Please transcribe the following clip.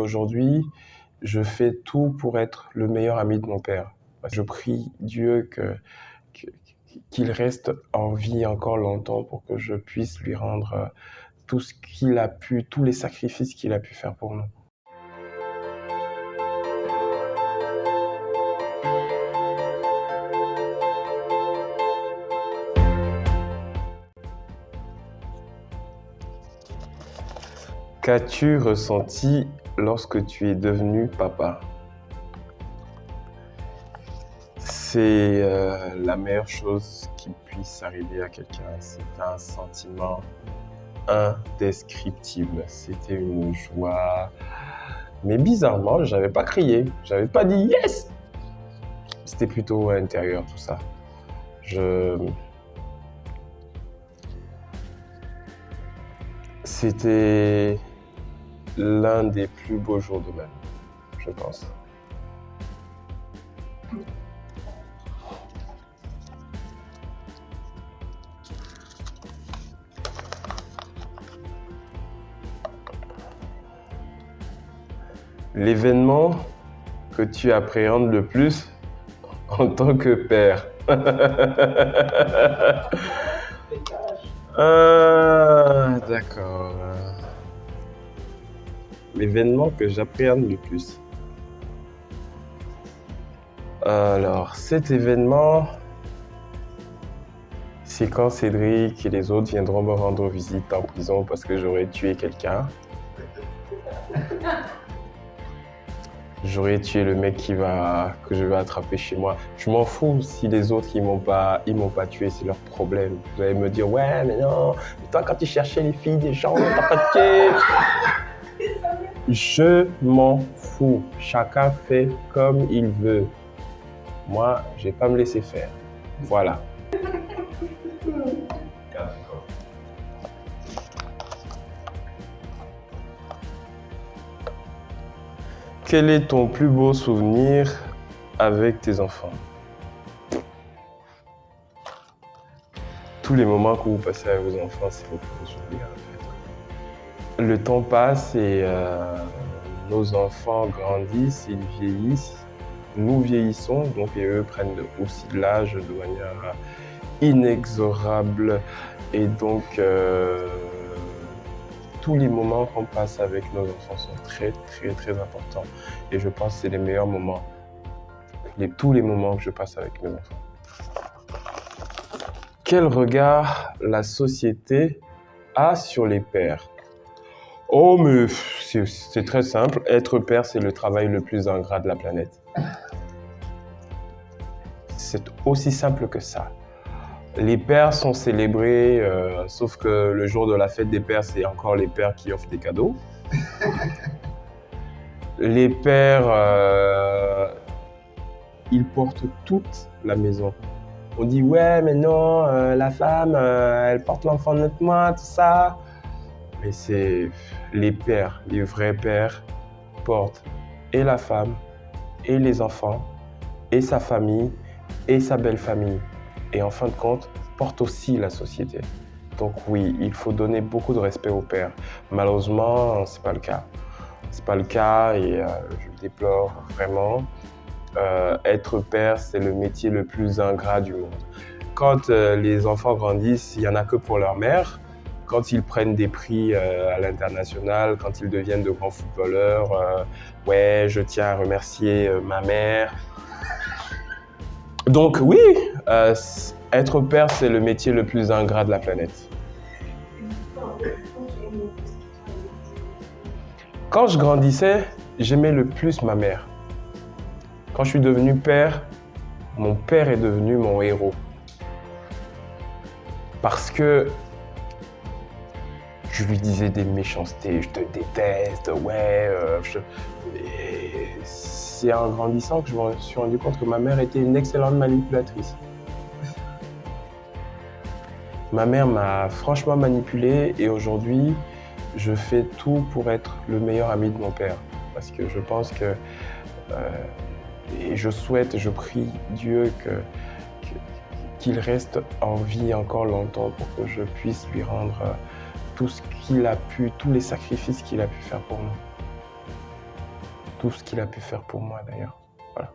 Aujourd'hui, je fais tout pour être le meilleur ami de mon père. Je prie Dieu que- qu'il reste en vie encore longtemps pour que je puisse lui rendre tout ce qu'il a pu, tous les sacrifices qu'il a pu faire pour nous. Qu'as-tu ressenti lorsque tu es devenu papa? C'est la meilleure chose qui puisse arriver à quelqu'un. C'est un sentiment indescriptible. C'était une joie. Mais bizarrement, j'avais pas crié. J'avais pas dit yes. C'était plutôt à l'intérieur tout ça. C'était l'un des plus beaux jours de ma vie, je pense. L'événement que tu appréhendes le plus en tant que père. Ah, d'accord. L'événement que j'appréhende le plus. Alors, cet événement, c'est quand Cédric et les autres viendront me rendre visite en prison parce que j'aurais tué quelqu'un. J'aurais tué le mec que je vais attraper chez moi. Je m'en fous si les autres ils m'ont pas tué, c'est leur problème. Vous allez me dire ouais mais non, toi quand tu cherchais les filles des gens, t'as pas tué. Je m'en fous. Chacun fait comme il veut. Moi, je vais pas me laisser faire. Voilà. Quel est ton plus beau souvenir avec tes enfants? Tous les moments que vous passez avec vos enfants, c'est vos plus beaux souvenirs en fait. Le temps passe et nos enfants grandissent, ils vieillissent. Nous vieillissons, donc et eux prennent aussi de l'âge de manière inexorable. Et donc, tous les moments qu'on passe avec nos enfants sont très, très, très importants. Et je pense que c'est les meilleurs moments. Tous les moments que je passe avec mes enfants. Quel regard la société a sur les pères? Oh, mais c'est très simple. Être père, c'est le travail le plus ingrat de la planète. C'est aussi simple que ça. Les pères sont célébrés, sauf que le jour de la fête des pères, c'est encore les pères qui offrent des cadeaux. Les pères, ils portent toute la maison. On dit ouais mais non, la femme, elle porte l'enfant de 9 mois, tout ça. Mais c'est les pères, les vrais pères, portent et la femme, et les enfants, et sa famille, et sa belle famille. Et en fin de compte, portent aussi la société. Donc oui, il faut donner beaucoup de respect aux pères. Malheureusement, c'est pas le cas. C'est pas le cas et je le déplore vraiment. Être père, c'est le métier le plus ingrat du monde. Quand les enfants grandissent, il n'y en a que pour leur mère. Quand ils prennent des prix à l'international, quand ils deviennent de grands footballeurs, ouais, je tiens à remercier ma mère. Donc oui, être père, c'est le métier le plus ingrat de la planète. Quand je grandissais, j'aimais le plus ma mère. Quand je suis devenu père, mon père est devenu mon héros. Parce que je lui disais des méchancetés, je te déteste, ouais. Et c'est en grandissant que je me suis rendu compte que ma mère était une excellente manipulatrice. Ma mère m'a franchement manipulé et aujourd'hui, je fais tout pour être le meilleur ami de mon père. Parce que je pense que, et je prie Dieu qu'il reste en vie encore longtemps pour que je puisse lui rendre tout ce qu'il a pu, tous les sacrifices qu'il a pu faire pour nous. tout ce qu'il a pu faire pour moi d'ailleurs. Voilà.